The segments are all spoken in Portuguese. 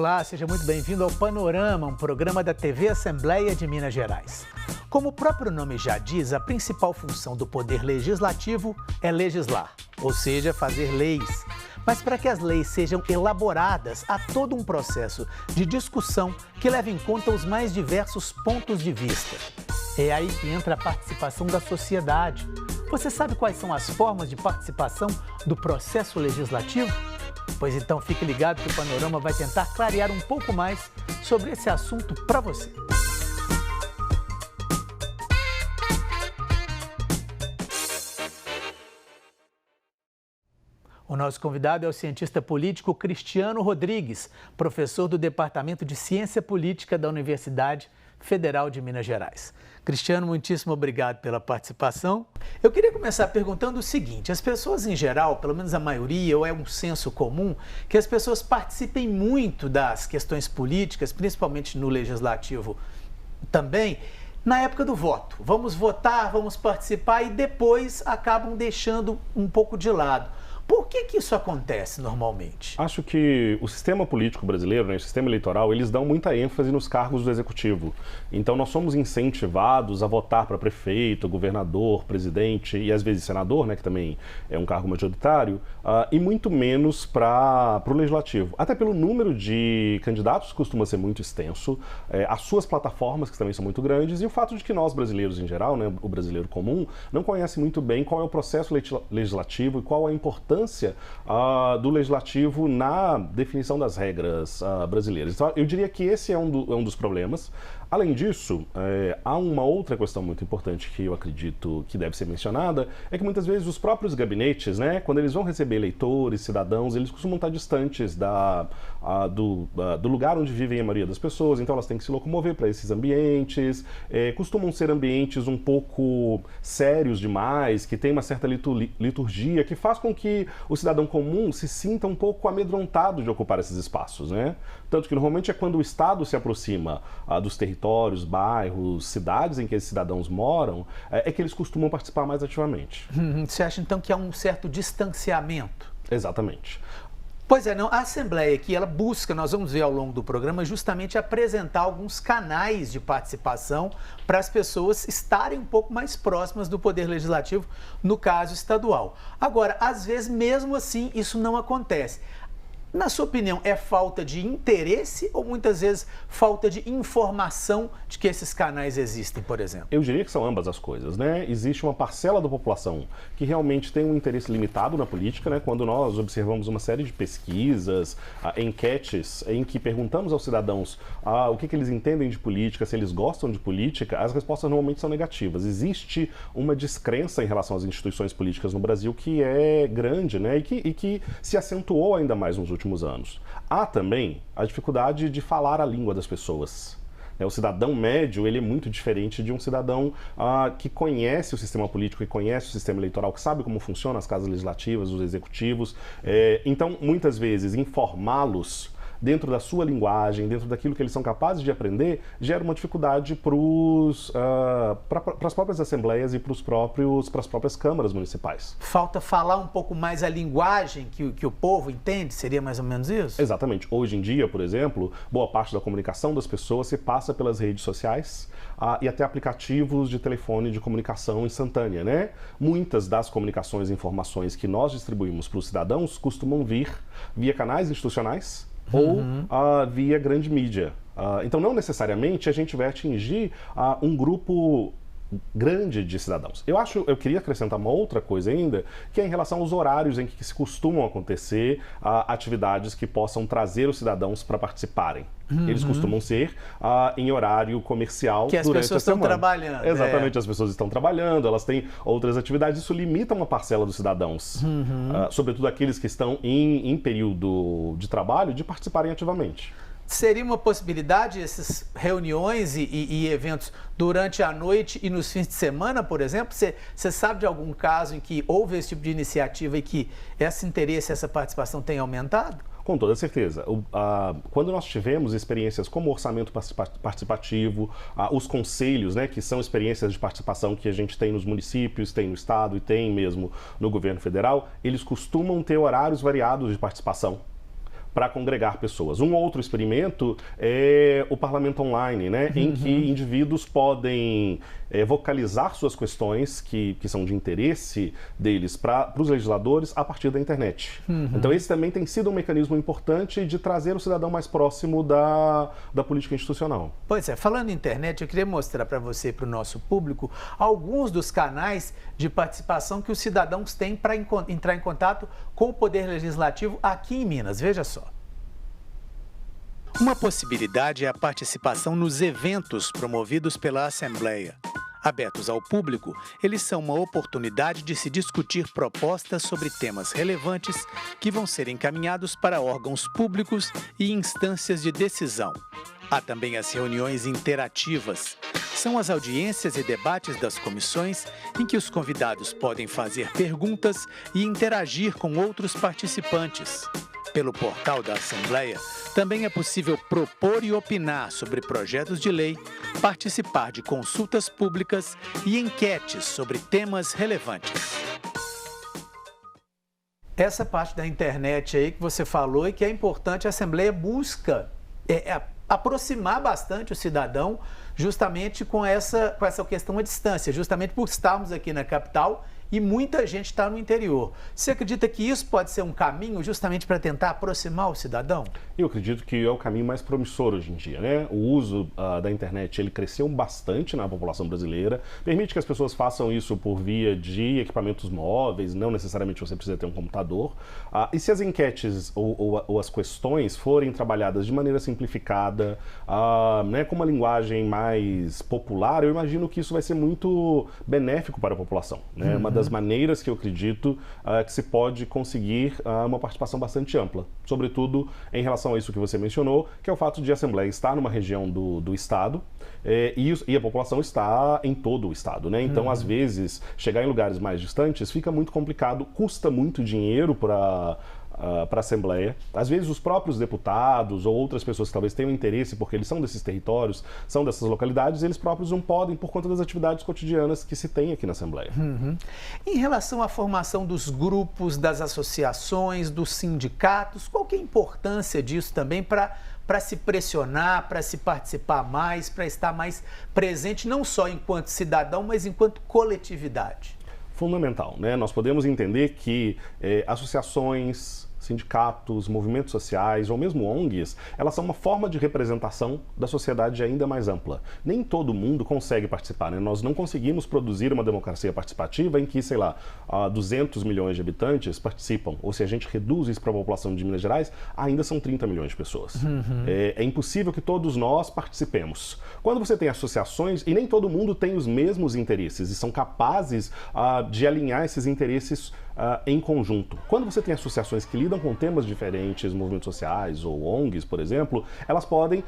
Olá, seja muito bem-vindo ao Panorama, um programa da TV Assembleia de Minas Gerais. Como o próprio nome já diz, a principal função do Poder Legislativo é legislar, ou seja, fazer leis. Mas para que as leis sejam elaboradas, há todo um processo de discussão que leva em conta os mais diversos pontos de vista. É aí que entra a participação da sociedade. Você sabe quais são as formas de participação do processo legislativo? Pois então fique ligado que o Panorama vai tentar clarear um pouco mais sobre esse assunto para você. O nosso convidado é o cientista político Cristiano Rodrigues, professor do Departamento de Ciência Política da Universidade Federal de Minas Gerais. Cristiano, muitíssimo obrigado pela participação. Eu queria começar perguntando o seguinte: as pessoas em geral, pelo menos a maioria, ou é um senso comum, que as pessoas participem muito das questões políticas, principalmente no legislativo também, na época do voto. Vamos votar, vamos participar e depois acabam deixando um pouco de lado. Por que isso acontece normalmente? Acho que o sistema político brasileiro, né, o sistema eleitoral, eles dão muita ênfase nos cargos do executivo. Então nós somos incentivados a votar para prefeito, governador, presidente e às vezes senador, né, que também é um cargo majoritário, e muito menos para o legislativo. Até pelo número de candidatos que costuma ser muito extenso, as suas plataformas que também são muito grandes e o fato de que nós brasileiros em geral, né, o brasileiro comum, não conhece muito bem qual é o processo legislativo e qual a importância do legislativo na definição das regras brasileiras. Então, eu diria que esse é um dos problemas. Além disso, há uma outra questão muito importante que eu acredito que deve ser mencionada, é que muitas vezes os próprios gabinetes, né, quando eles vão receber eleitores, cidadãos, eles costumam estar distantes do lugar onde vivem a maioria das pessoas, então elas têm que se locomover para esses ambientes, costumam ser ambientes um pouco sérios demais, que tem uma certa liturgia, que faz com que o cidadão comum se sinta um pouco amedrontado de ocupar esses espaços, né? Tanto que normalmente é quando o Estado se aproxima dos territórios, bairros, cidades em que esses cidadãos moram, é que eles costumam participar mais ativamente. Você acha então que há um certo distanciamento? Exatamente. Pois é, não, a Assembleia aqui, ela busca, nós vamos ver ao longo do programa, justamente apresentar alguns canais de participação para as pessoas estarem um pouco mais próximas do Poder Legislativo, no caso estadual. Agora, às vezes, mesmo assim, isso não acontece. Na sua opinião, é falta de interesse ou muitas vezes falta de informação de que esses canais existem, por exemplo? Eu diria que são ambas as coisas, né? Existe uma parcela da população que realmente tem um interesse limitado na política, né? Quando nós observamos uma série de pesquisas, enquetes, em que perguntamos aos cidadãos o que eles entendem de política, se eles gostam de política, as respostas normalmente são negativas. Existe uma descrença em relação às instituições políticas no Brasil que é grande, né? E que se acentuou ainda mais nos últimos anos. Há também a dificuldade de falar a língua das pessoas. O cidadão médio, ele é muito diferente de um cidadão que conhece o sistema político, que conhece o sistema eleitoral, que sabe como funcionam as casas legislativas, os executivos. Então, muitas vezes, informá-los dentro da sua linguagem, dentro daquilo que eles são capazes de aprender, gera uma dificuldade para as próprias assembleias e para as próprias câmaras municipais. Falta falar um pouco mais a linguagem que o povo entende? Seria mais ou menos isso? Exatamente. Hoje em dia, por exemplo, boa parte da comunicação das pessoas se passa pelas redes sociais e até aplicativos de telefone de comunicação instantânea, né? Muitas das comunicações e informações que nós distribuímos para os cidadãos costumam vir via canais institucionais, ou via grande mídia. Então, não necessariamente a gente vai atingir um grupo grande de cidadãos. Eu queria acrescentar uma outra coisa ainda, que é em relação aos horários em que se costumam acontecer atividades que possam trazer os cidadãos para participarem. Eles costumam ser em horário comercial que as durante pessoas a semana. Estão trabalhando. Exatamente, as pessoas estão trabalhando, elas têm outras atividades. Isso limita uma parcela dos cidadãos, sobretudo aqueles que estão em período de trabalho, de participarem ativamente. Seria uma possibilidade essas reuniões e eventos durante a noite e nos fins de semana, por exemplo? Você sabe de algum caso em que houve esse tipo de iniciativa e que esse interesse, essa participação tem aumentado? Com toda certeza. Quando nós tivemos experiências como orçamento participativo, os conselhos, né, que são experiências de participação que a gente tem nos municípios, tem no estado e tem mesmo no governo federal, eles costumam ter horários variados de participação, para congregar pessoas. Um outro experimento é o parlamento online, né, em que indivíduos podem vocalizar suas questões que são de interesse deles para os legisladores a partir da internet. Então esse também tem sido um mecanismo importante de trazer o cidadão mais próximo da política institucional. Pois é, falando em internet, eu queria mostrar para você e para o nosso público alguns dos canais de participação que os cidadãos têm para entrar em contato com o Poder Legislativo aqui em Minas. Veja só. Uma possibilidade é a participação nos eventos promovidos pela Assembleia. Abertos ao público, eles são uma oportunidade de se discutir propostas sobre temas relevantes que vão ser encaminhados para órgãos públicos e instâncias de decisão. Há também as reuniões interativas. São as audiências e debates das comissões em que os convidados podem fazer perguntas e interagir com outros participantes. Pelo portal da Assembleia, também é possível propor e opinar sobre projetos de lei, participar de consultas públicas e enquetes sobre temas relevantes. Essa parte da internet aí que você falou e que é importante, a Assembleia busca aproximar bastante o cidadão justamente com essa questão à distância, justamente por estarmos aqui na capital e muita gente está no interior. Você acredita que isso pode ser um caminho justamente para tentar aproximar o cidadão? Eu acredito que é o caminho mais promissor hoje em dia, né? O uso da internet, ele cresceu bastante na população brasileira, permite que as pessoas façam isso por via de equipamentos móveis, não necessariamente você precisa ter um computador. E se as enquetes ou as questões forem trabalhadas de maneira simplificada, né, com uma linguagem mais popular, eu imagino que isso vai ser muito benéfico para a população, né? Uma das maneiras que eu acredito que se pode conseguir uma participação bastante ampla, sobretudo em relação a isso que você mencionou, que é o fato de a Assembleia estar numa região do Estado e a população está em todo o Estado, né? Então, às vezes, chegar em lugares mais distantes fica muito complicado, custa muito dinheiro para a Assembleia. Às vezes os próprios deputados ou outras pessoas que talvez tenham interesse porque eles são desses territórios, são dessas localidades, eles próprios não podem por conta das atividades cotidianas que se tem aqui na Assembleia. Em relação à formação dos grupos, das associações, dos sindicatos, qual que é a importância disso também para se pressionar, para se participar mais, para estar mais presente, não só enquanto cidadão, mas enquanto coletividade? Fundamental, né? Nós podemos entender que associações, sindicatos, movimentos sociais ou mesmo ONGs, elas são uma forma de representação da sociedade ainda mais ampla. Nem todo mundo consegue participar, né? Nós não conseguimos produzir uma democracia participativa em que, sei lá, 200 milhões de habitantes participam, ou se a gente reduz isso para a população de Minas Gerais, ainda são 30 milhões de pessoas. É impossível que todos nós participemos. Quando você tem associações, e nem todo mundo tem os mesmos interesses e são capazes de alinhar esses interesses em conjunto. Quando você tem associações que lidam com temas diferentes, movimentos sociais ou ONGs, por exemplo, elas podem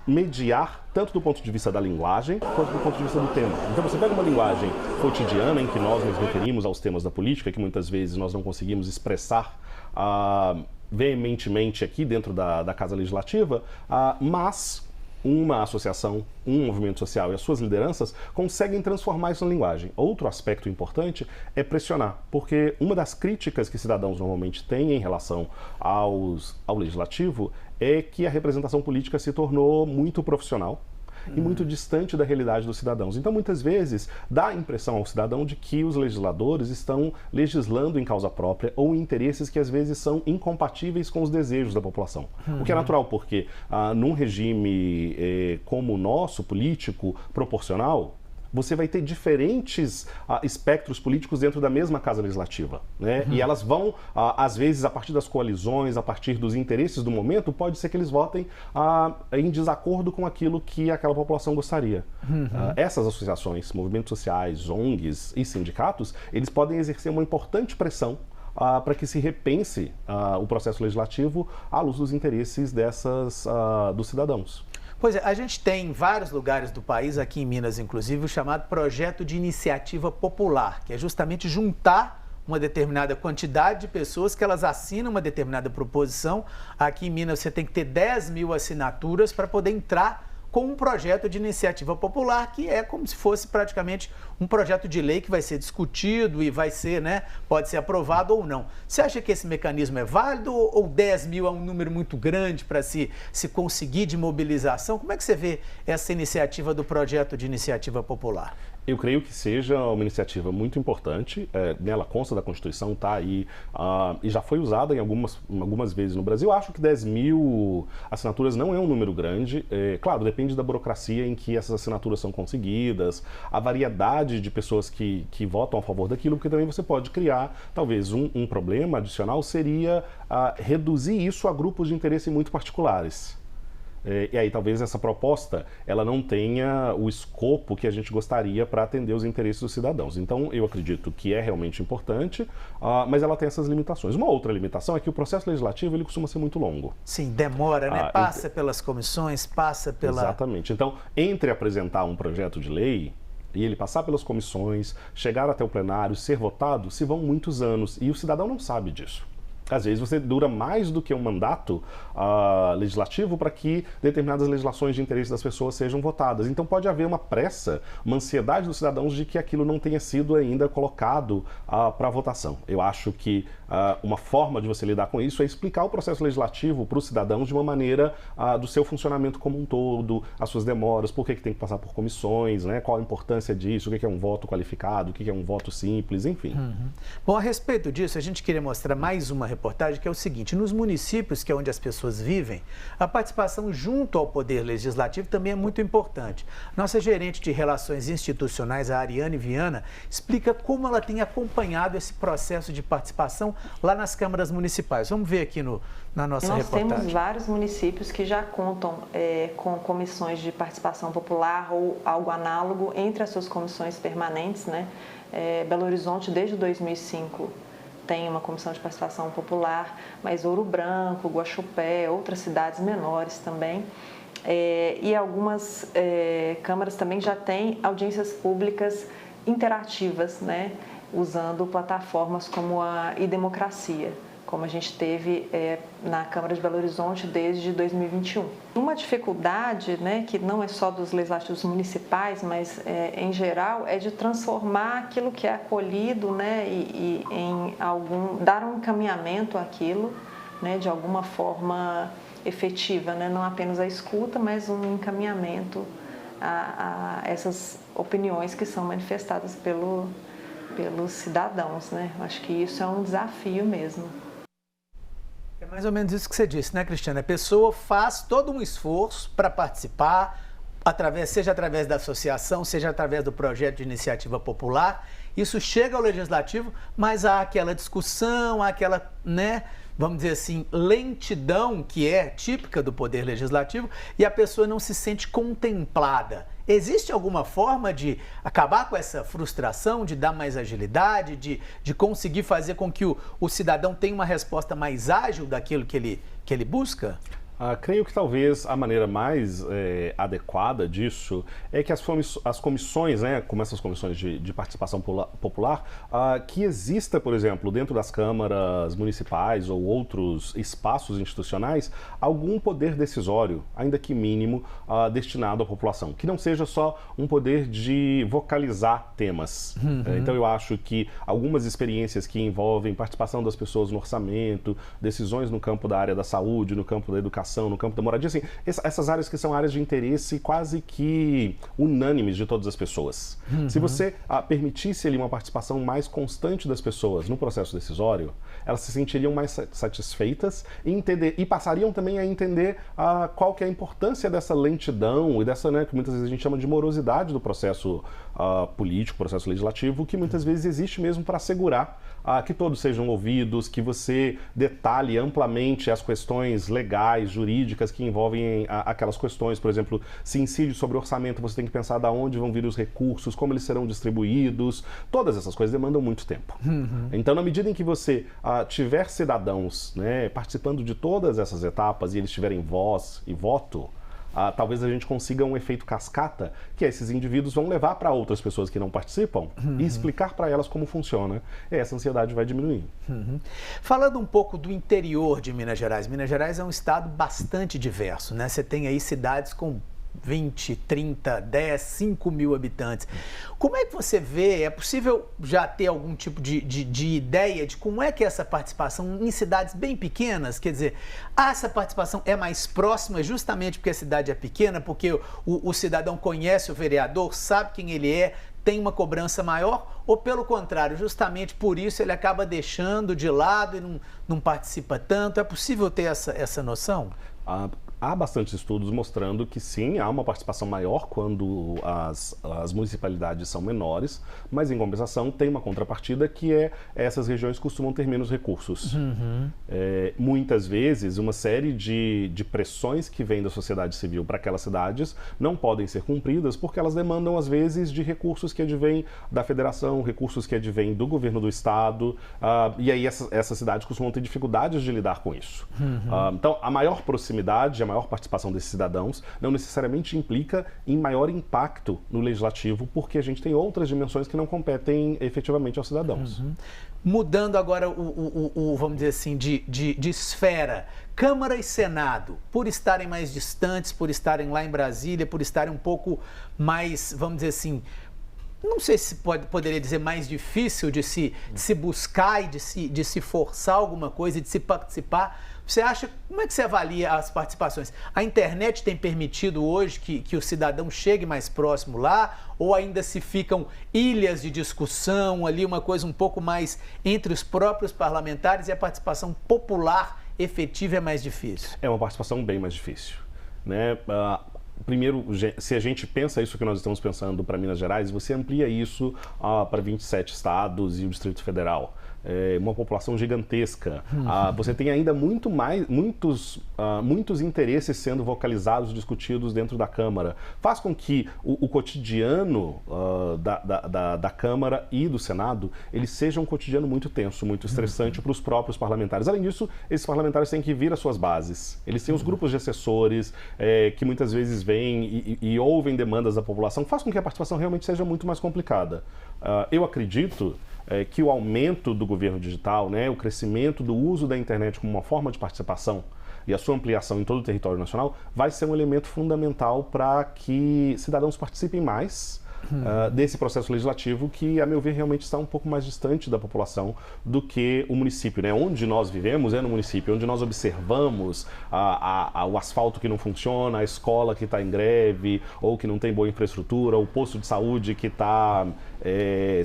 mediar tanto do ponto de vista da linguagem quanto do ponto de vista do tema. Então você pega uma linguagem cotidiana em que nós nos referimos aos temas da política, que muitas vezes nós não conseguimos expressar veementemente aqui dentro da Casa Legislativa, mas uma associação, um movimento social e as suas lideranças conseguem transformar isso na linguagem. Outro aspecto importante é pressionar, porque uma das críticas que cidadãos normalmente têm em relação ao legislativo é que a representação política se tornou muito profissional e muito distante da realidade dos cidadãos. Então, muitas vezes, dá a impressão ao cidadão de que os legisladores estão legislando em causa própria ou em interesses que, às vezes, são incompatíveis com os desejos da população. O que é natural, porque num regime como o nosso, político, proporcional, você vai ter diferentes espectros políticos dentro da mesma Casa Legislativa, né? E elas vão, às vezes, a partir das coalizões, a partir dos interesses do momento, pode ser que eles votem em desacordo com aquilo que aquela população gostaria. Essas associações, movimentos sociais, ONGs e sindicatos, eles podem exercer uma importante pressão para que se repense o processo legislativo à luz dos interesses dos cidadãos. Pois é, a gente tem em vários lugares do país, aqui em Minas inclusive, o chamado Projeto de Iniciativa Popular, que é justamente juntar uma determinada quantidade de pessoas que elas assinam uma determinada proposição. Aqui em Minas você tem que ter 10 mil assinaturas para poder entrar com um projeto de iniciativa popular que é como se fosse praticamente um projeto de lei que vai ser discutido e vai ser, né, pode ser aprovado ou não. Você acha que esse mecanismo é válido ou 10 mil é um número muito grande para se conseguir de mobilização? Como é que você vê essa iniciativa do projeto de iniciativa popular? Eu creio que seja uma iniciativa muito importante, ela consta da Constituição, está aí, e já foi usada em algumas vezes no Brasil. Eu acho que 10 mil assinaturas não é um número grande. Claro, depende da burocracia em que essas assinaturas são conseguidas, a variedade de pessoas que votam a favor daquilo, porque também você pode criar, talvez, um problema adicional seria reduzir isso a grupos de interesse muito particulares. E aí talvez essa proposta ela não tenha o escopo que a gente gostaria para atender os interesses dos cidadãos. Então eu acredito que é realmente importante, mas ela tem essas limitações. Uma outra limitação é que o processo legislativo ele costuma ser muito longo. Sim, demora, né? Passa pelas comissões, passa pela... Exatamente. Então, entre apresentar um projeto de lei e ele passar pelas comissões, chegar até o plenário, ser votado, se vão muitos anos e o cidadão não sabe disso. Às vezes você dura mais do que um mandato legislativo para que determinadas legislações de interesse das pessoas sejam votadas. Então pode haver uma pressa, uma ansiedade dos cidadãos de que aquilo não tenha sido ainda colocado para votação. Eu acho que uma forma de você lidar com isso é explicar o processo legislativo para os cidadãos de uma maneira do seu funcionamento como um todo, as suas demoras, por que tem que passar por comissões, né? Qual a importância disso, o que é um voto qualificado, o que é um voto simples, enfim. Bom, a respeito disso, a gente queria mostrar mais uma reportagem que é o seguinte: nos municípios, que é onde as pessoas vivem, a participação junto ao Poder Legislativo também é muito importante. Nossa gerente de Relações Institucionais, a Ariane Viana, explica como ela tem acompanhado esse processo de participação lá nas câmaras municipais. Vamos ver aqui na nossa reportagem. Nós temos vários municípios que já contam com comissões de participação popular ou algo análogo entre as suas comissões permanentes, né? Belo Horizonte, desde 2005, tem uma comissão de participação popular, mas Ouro Branco, Guaxupé, outras cidades menores também. E algumas câmaras também já têm audiências públicas interativas, né? Usando plataformas como a e-democracia, como a gente teve na Câmara de Belo Horizonte desde 2021. Uma dificuldade, né, que não é só dos legislativos municipais, mas em geral, é de transformar aquilo que é acolhido, né, e em dar um encaminhamento àquilo, né, de alguma forma efetiva, né, não apenas a escuta, mas um encaminhamento a essas opiniões que são manifestadas pelos cidadãos, né? Acho que isso é um desafio mesmo. É mais ou menos isso que você disse, né, Cristiana? A pessoa faz todo um esforço para participar, seja através da associação, seja através do projeto de iniciativa popular. Isso chega ao legislativo, mas há aquela discussão, há aquela, né, vamos dizer assim, lentidão que é típica do Poder Legislativo e a pessoa não se sente contemplada. Existe alguma forma de acabar com essa frustração, de dar mais agilidade, de conseguir fazer com que o cidadão tenha uma resposta mais ágil daquilo que ele busca? Creio que talvez a maneira mais adequada disso é que as comissões, né, como essas comissões de participação popular, que exista, por exemplo, dentro das câmaras municipais ou outros espaços institucionais, algum poder decisório, ainda que mínimo, destinado à população. Que não seja só um poder de vocalizar temas. Então eu acho que algumas experiências que envolvem participação das pessoas no orçamento, decisões no campo da área da saúde, no campo da educação, no campo da moradia, assim, essas áreas que são áreas de interesse quase que unânimes de todas as pessoas. Se você permitisse ali uma participação mais constante das pessoas no processo decisório, elas se sentiriam mais satisfeitas e passariam também a entender qual que é a importância dessa lentidão e dessa, né, que muitas vezes a gente chama de morosidade do processo político, processo legislativo, que muitas vezes existe mesmo para assegurar que todos sejam ouvidos, que você detalhe amplamente as questões legais, jurídicas que envolvem aquelas questões. Por exemplo, se incide sobre orçamento, você tem que pensar de onde vão vir os recursos, como eles serão distribuídos. Todas essas coisas demandam muito tempo. Então, na medida em que você tiver cidadãos, né, participando de todas essas etapas e eles tiverem voz e voto, talvez a gente consiga um efeito cascata, que esses indivíduos vão levar para outras pessoas que não participam e explicar para elas como funciona. E essa ansiedade vai diminuir. Falando um pouco do interior de Minas Gerais. Minas Gerais é um estado bastante diverso, né? Você tem aí cidades com 20, 30, 10, 5 mil habitantes. Como é que você vê, é possível já ter algum tipo de ideia de como é que é essa participação em cidades bem pequenas? Quer dizer, essa participação é mais próxima justamente porque a cidade é pequena, porque o cidadão conhece o vereador, sabe quem ele é, tem uma cobrança maior, ou pelo contrário, justamente por isso ele acaba deixando de lado e não participa tanto? É possível ter essa noção? Há bastantes estudos mostrando que sim, há uma participação maior quando as municipalidades são menores, mas em compensação tem uma contrapartida que essas regiões costumam ter menos recursos. Muitas vezes uma série de pressões que vêm da sociedade civil para aquelas cidades não podem ser cumpridas porque elas demandam às vezes de recursos que advêm da federação, recursos que advêm do governo do estado, e aí essas cidades costumam ter dificuldades de lidar com isso. Então a maior proximidade, a maior participação desses cidadãos não necessariamente implica em maior impacto no legislativo, porque a gente tem outras dimensões que não competem efetivamente aos cidadãos. Mudando agora vamos dizer assim, de esfera, Câmara e Senado, por estarem mais distantes, por estarem lá em Brasília, por estarem um pouco mais, vamos dizer assim, não sei se poderia dizer mais difícil de se buscar e de se forçar alguma coisa, de se participar. Você acha, como é que você avalia as participações? A internet tem permitido hoje que o cidadão chegue mais próximo lá, ou ainda se ficam ilhas de discussão ali, uma coisa um pouco mais entre os próprios parlamentares e a participação popular efetiva é mais difícil? É uma participação bem mais difícil, né? Primeiro, se a gente pensa isso que nós estamos pensando para Minas Gerais, você amplia isso para 27 estados e o Distrito Federal. Uma população gigantesca. Você tem ainda muitos interesses sendo vocalizados, discutidos dentro da Câmara. Faz com que o cotidiano da Câmara e do Senado, ele seja um cotidiano muito tenso, muito estressante para os próprios parlamentares. Além disso, esses parlamentares têm que vir às suas bases. Eles têm os grupos de assessores que muitas vezes vêm e ouvem demandas da população. Faz com que a participação realmente seja muito mais complicada. Eu acredito que o aumento do governo digital, né, o crescimento do uso da internet como uma forma de participação e a sua ampliação em todo o território nacional vai ser um elemento fundamental para que cidadãos participem mais desse processo legislativo que, a meu ver, realmente está um pouco mais distante da população do que o município, né? Onde nós vivemos é no município, onde nós observamos o asfalto que não funciona, a escola que está em greve ou que não tem boa infraestrutura, o posto de saúde que está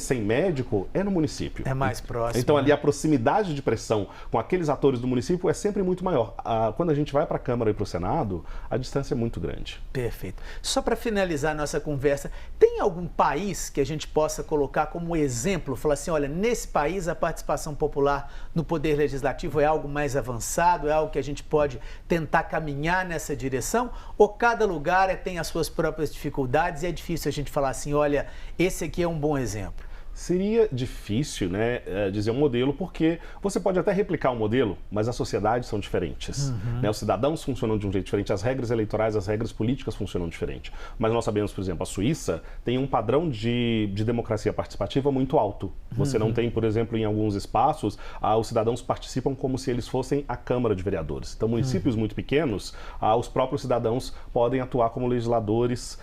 sem médico, é no município. É mais próximo. Então ali a proximidade de pressão com aqueles atores do município é sempre muito maior. Quando a gente vai para a Câmara e para o Senado, a distância é muito grande. Perfeito. Só para finalizar a nossa conversa, tem algum país que a gente possa colocar como exemplo? Falar assim, olha, nesse país a participação popular no Poder Legislativo é algo mais avançado, é algo que a gente pode tentar caminhar nessa direção? Ou cada lugar tem as suas próprias dificuldades e é difícil a gente falar assim, olha, esse aqui é um bom exemplo? Seria difícil, né, dizer um modelo, porque você pode até replicar um modelo, mas as sociedades são diferentes. Né? Os cidadãos funcionam de um jeito diferente, as regras eleitorais, as regras políticas funcionam diferente. Mas nós sabemos, por exemplo, a Suíça tem um padrão de democracia participativa muito alto. Você não tem, por exemplo, em alguns espaços, os cidadãos participam como se eles fossem a Câmara de Vereadores. Então, municípios muito pequenos, os próprios cidadãos podem atuar como legisladores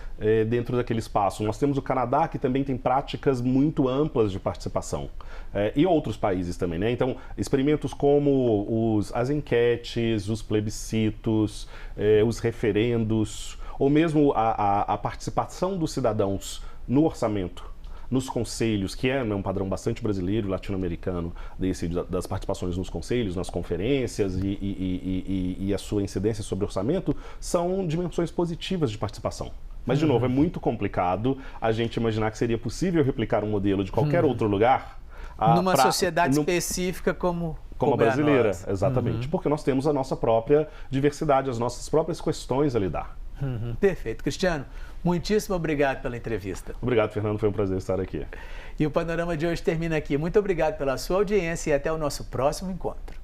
dentro daquele espaço. Nós temos o Canadá, que também tem práticas muito amplas de participação. E outros países também, né? Então, experimentos como as enquetes, os plebiscitos, os referendos, ou mesmo a participação dos cidadãos no orçamento, nos conselhos, que é um padrão bastante brasileiro e latino-americano, das participações nos conselhos, nas conferências e a sua incidência sobre o orçamento, são dimensões positivas de participação. Mas, de novo, é muito complicado a gente imaginar que seria possível replicar um modelo de qualquer outro lugar. Numa sociedade específica como a brasileira, exatamente. Porque nós temos a nossa própria diversidade, as nossas próprias questões a lidar. Perfeito. Cristiano, muitíssimo obrigado pela entrevista. Obrigado, Fernando. Foi um prazer estar aqui. E o Panorama de hoje termina aqui. Muito obrigado pela sua audiência e até o nosso próximo encontro.